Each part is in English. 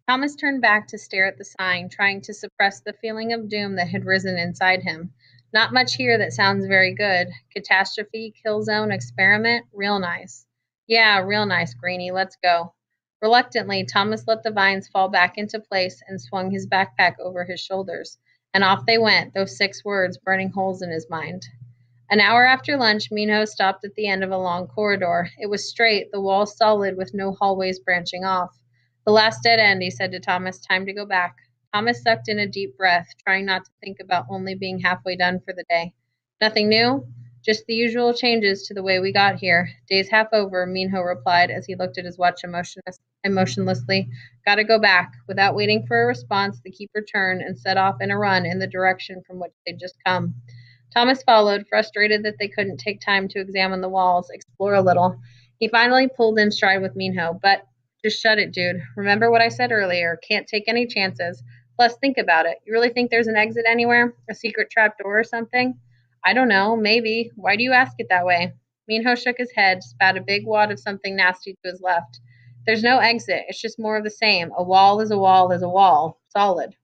Thomas turned back to stare at the sign, trying to suppress the feeling of doom that had risen inside him. Not much here that sounds very good. Catastrophe, kill zone, experiment, real nice. Yeah, real nice, Greenie, let's go. Reluctantly, Thomas let the vines fall back into place and swung his backpack over his shoulders. And off they went, those 6 words burning holes in his mind. An hour after lunch, Minho stopped at the end of a long corridor. It was straight, the walls solid, with no hallways branching off. The last dead end, he said to Thomas. Time to go back. Thomas sucked in a deep breath, trying not to think about only being halfway done for the day. Nothing new? Just the usual changes to the way we got here. Day's half over, Minho replied as he looked at his watch emotionlessly. Gotta go back. Without waiting for a response, the keeper turned and set off in a run in the direction from which they'd just come. Thomas followed, frustrated that they couldn't take time to examine the walls, explore a little. He finally pulled in stride with Minho, but just shut it, dude. Remember what I said earlier. Can't take any chances. Plus, think about it. You really think there's an exit anywhere? A secret trap door or something? I don't know. Maybe. Why do you ask it that way? Minho shook his head, spat a big wad of something nasty to his left. There's no exit. It's just more of the same. A wall is a wall is a wall. Solid.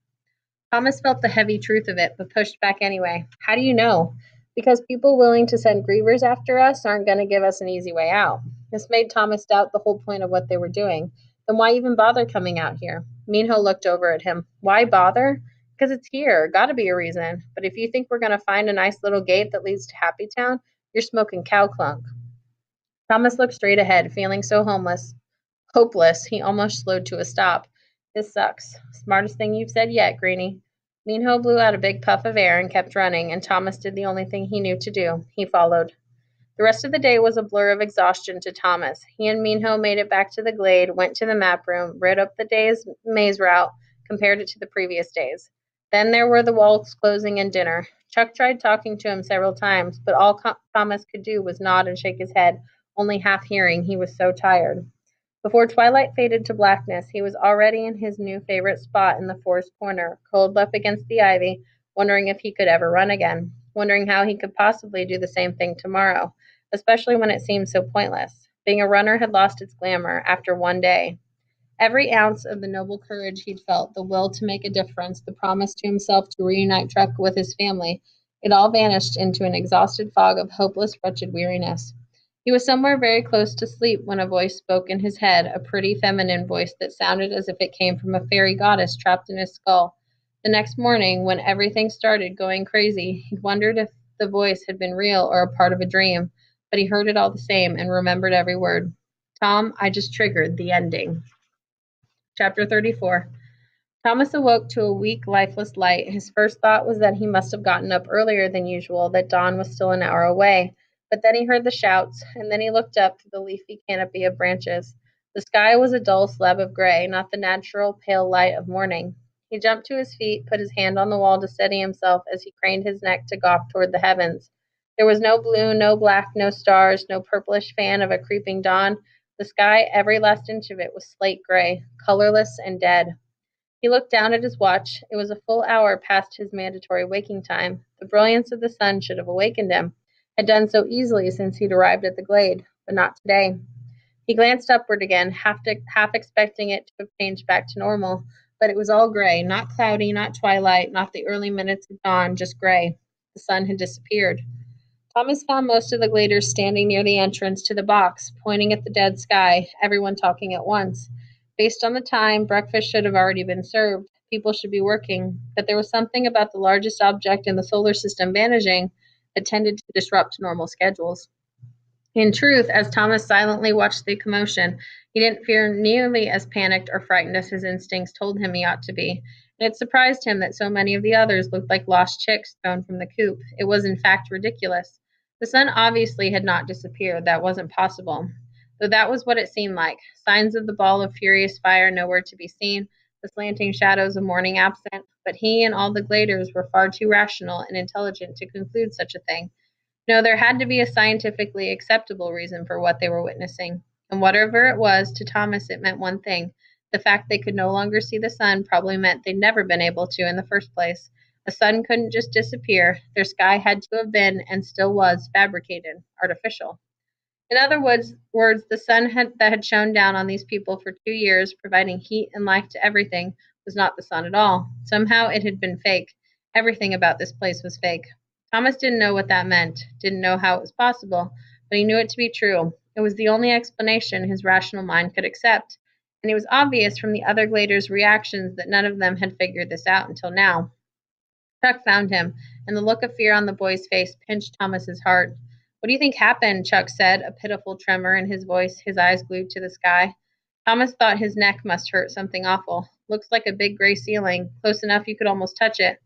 Thomas felt the heavy truth of it, but pushed back anyway. How do you know? Because people willing to send grievers after us aren't going to give us an easy way out. This made Thomas doubt the whole point of what they were doing. Then why even bother coming out here? Minho looked over at him. Why bother? Because it's here. Gotta be a reason. But if you think we're going to find a nice little gate that leads to Happy Town, you're smoking cow clunk. Thomas looked straight ahead, feeling so hopeless, he almost slowed to a stop. This sucks. Smartest thing you've said yet, Greenie. Minho blew out a big puff of air and kept running, and Thomas did the only thing he knew to do. He followed. The rest of the day was a blur of exhaustion to Thomas. He and Minho made it back to the glade, went to the map room, read up the day's maze route, compared it to the previous days. Then there were the walls closing and dinner. Chuck tried talking to him several times, but all Thomas could do was nod and shake his head, only half hearing, he was so tired. Before twilight faded to blackness, he was already in his new favorite spot in the forest corner, curled up against the ivy, wondering if he could ever run again, wondering how he could possibly do the same thing tomorrow, especially when it seemed so pointless. Being a runner had lost its glamour after one day. Every ounce of the noble courage he'd felt, the will to make a difference, the promise to himself to reunite Truck with his family, it all vanished into an exhausted fog of hopeless, wretched weariness. He was somewhere very close to sleep when a voice spoke in his head, a pretty feminine voice that sounded as if it came from a fairy goddess trapped in his skull. The next morning, when everything started going crazy, he'd wondered if the voice had been real or a part of a dream, but he heard it all the same and remembered every word. Tom, I just triggered the ending. Chapter 34. Thomas awoke to a weak, lifeless light. His first thought was that he must have gotten up earlier than usual, that dawn was still an hour away. But then he heard the shouts, and then he looked up through the leafy canopy of branches. The sky was a dull slab of gray, not the natural pale light of morning. He jumped to his feet, put his hand on the wall to steady himself as he craned his neck to gawk toward the heavens. There was no blue, no black, no stars, no purplish fan of a creeping dawn. The sky, every last inch of it, was slate gray, colorless and dead. He looked down at his watch. It was a full hour past his mandatory waking time. The brilliance of the sun should have awakened him, had done so easily since he'd arrived at the glade, but not today. He glanced upward again, half expecting it to have changed back to normal, but it was all gray, not cloudy, not twilight, not the early minutes of dawn, just gray. The sun had disappeared. Thomas found most of the gladers standing near the entrance to the box, pointing at the dead sky, everyone talking at once. Based on the time, breakfast should have already been served. People should be working, but there was something about the largest object in the solar system vanishing that tended to disrupt normal schedules. In truth, as Thomas silently watched the commotion, he didn't feel nearly as panicked or frightened as his instincts told him he ought to be. And it surprised him that so many of the others looked like lost chicks thrown from the coop. It was, in fact, ridiculous. The sun obviously had not disappeared. That wasn't possible. Though that was what it seemed like. Signs of the ball of furious fire nowhere to be seen, the slanting shadows of morning absent, but he and all the gladers were far too rational and intelligent to conclude such a thing. No, there had to be a scientifically acceptable reason for what they were witnessing. And whatever it was, to Thomas it meant one thing. The fact they could no longer see the sun probably meant they'd never been able to in the first place. The sun couldn't just disappear. Their sky had to have been, and still was, fabricated, artificial. In other words, the that had shone down on these people for 2 years, providing heat and life to everything, was not the sun at all. Somehow it had been fake. Everything about this place was fake. Thomas didn't know what that meant, didn't know how it was possible, but he knew it to be true. It was the only explanation his rational mind could accept, and it was obvious from the other Gladers' reactions that none of them had figured this out until now. Chuck found him, and the look of fear on the boy's face pinched Thomas's heart. What do you think happened? Chuck said, a pitiful tremor in his voice, his eyes glued to the sky. Thomas thought his neck must hurt something awful. Looks like a big gray ceiling, close enough you could almost touch it.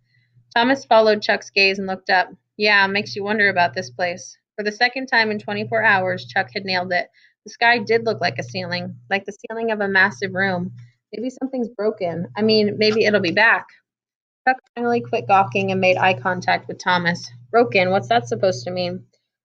Thomas followed Chuck's gaze and looked up. Yeah, makes you wonder about this place. For the second time in 24 hours, Chuck had nailed it. The sky did look like a ceiling, like the ceiling of a massive room. Maybe something's broken. Maybe it'll be back. Chuck finally quit gawking and made eye contact with Thomas. Broken, what's that supposed to mean?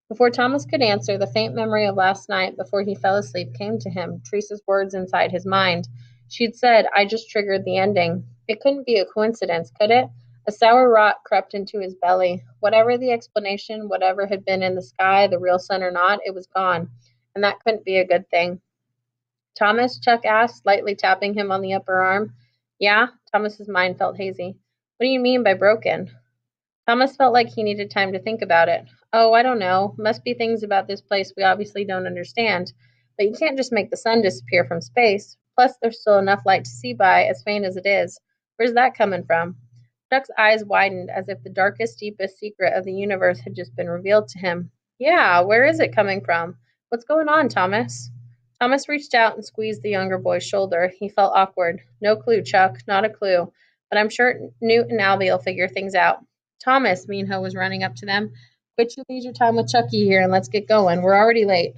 Before Thomas could answer, the faint memory of last night before he fell asleep came to him, Teresa's words inside his mind. She'd said, I just triggered the ending. It couldn't be a coincidence, could it? A sour rot crept into his belly. Whatever the explanation, whatever had been in the sky, the real sun or not, it was gone. And that couldn't be a good thing. Thomas, Chuck asked, lightly tapping him on the upper arm. Yeah? Thomas's mind felt hazy. What do you mean by broken? Thomas felt like he needed time to think about it. Oh, I don't know. Must be things about this place we obviously don't understand. But you can't just make the sun disappear from space. Plus, there's still enough light to see by, as faint as it is. Where's that coming from? Chuck's eyes widened as if the darkest, deepest secret of the universe had just been revealed to him. Yeah, where is it coming from? What's going on, Thomas? Thomas reached out and squeezed the younger boy's shoulder. He felt awkward. No clue, Chuck, not a clue. But I'm sure Newt and Albie will figure things out. Thomas, Minho was running up to them. Quit your leisure time with Chucky here and let's get going. We're already late.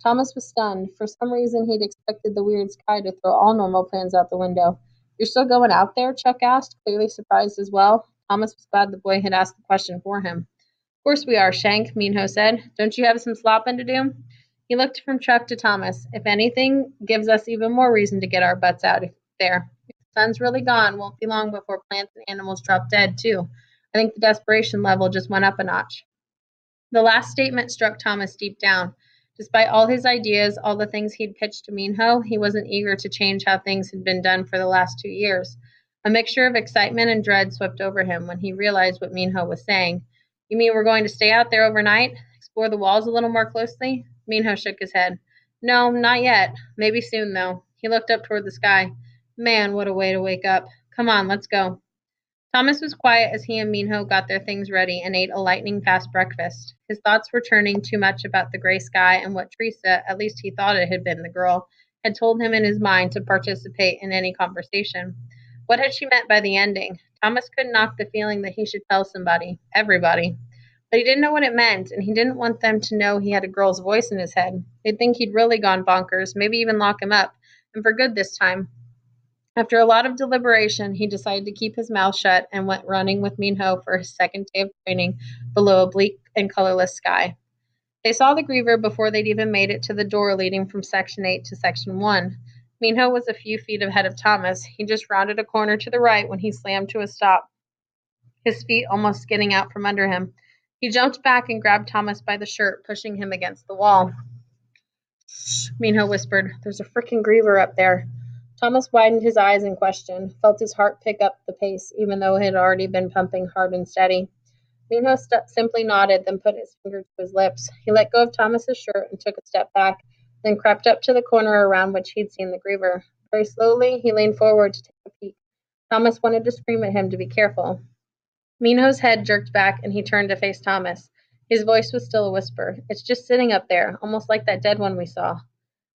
Thomas was stunned. For some reason, he'd expected the weird sky to throw all normal plans out the window. You're still going out there? Chuck asked, clearly surprised as well. Thomas was glad the boy had asked the question for him. Of course we are, Shank, Minho said. Don't you have some slopping to do? He looked from Chuck to Thomas. If anything, gives us even more reason to get our butts out there. If the sun's really gone, won't be long before plants and animals drop dead, too. I think the desperation level just went up a notch. The last statement struck Thomas deep down. Despite all his ideas, all the things he'd pitched to Minho, he wasn't eager to change how things had been done for the last 2 years. A mixture of excitement and dread swept over him when he realized what Minho was saying. You mean we're going to stay out there overnight? Explore the walls a little more closely? Minho shook his head. No, not yet. Maybe soon, though. He looked up toward the sky. Man, what a way to wake up. Come on, let's go. Thomas was quiet as he and Minho got their things ready and ate a lightning-fast breakfast. His thoughts were turning too much about the gray sky and what Teresa, at least he thought it had been the girl, had told him in his mind to participate in any conversation. What had she meant by the ending? Thomas couldn't knock the feeling that he should tell somebody, everybody. But he didn't know what it meant, and he didn't want them to know he had a girl's voice in his head. They'd think he'd really gone bonkers, maybe even lock him up, and for good this time. After a lot of deliberation, he decided to keep his mouth shut and went running with Minho for his second day of training below a bleak and colorless sky. They saw the Griever before they'd even made it to the door leading from Section 8 to Section 1. Minho was a few feet ahead of Thomas. He just rounded a corner to the right when he slammed to a stop, his feet almost skidding out from under him. He jumped back and grabbed Thomas by the shirt, pushing him against the wall. Shh, Minho whispered. There's a frickin' Griever up there. Thomas widened his eyes in question, felt his heart pick up the pace, even though it had already been pumping hard and steady. Minho simply nodded, then put his finger to his lips. He let go of Thomas's shirt and took a step back, then crept up to the corner around which he'd seen the Griever. Very slowly, he leaned forward to take a peek. Thomas wanted to scream at him to be careful. Minho's head jerked back, and he turned to face Thomas. His voice was still a whisper. It's just sitting up there, almost like that dead one we saw.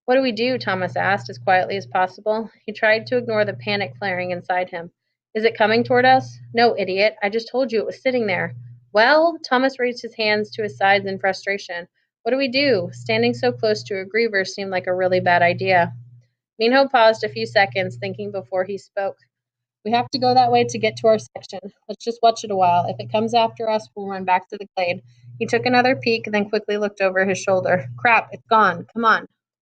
What do we do? Thomas asked, as quietly as possible. He tried to ignore the panic flaring inside him. Is it coming toward us? No, idiot. I just told you it was sitting there. Well, Thomas raised his hands to his sides in frustration. What do we do? Standing so close to a Griever seemed like a really bad idea. Minho paused a few seconds, thinking before he spoke. We have to go that way to get to our section. Let's just watch it a while. If it comes after us, we'll run back to the glade. He took another peek, then quickly looked over his shoulder. Crap, it's gone. Come on.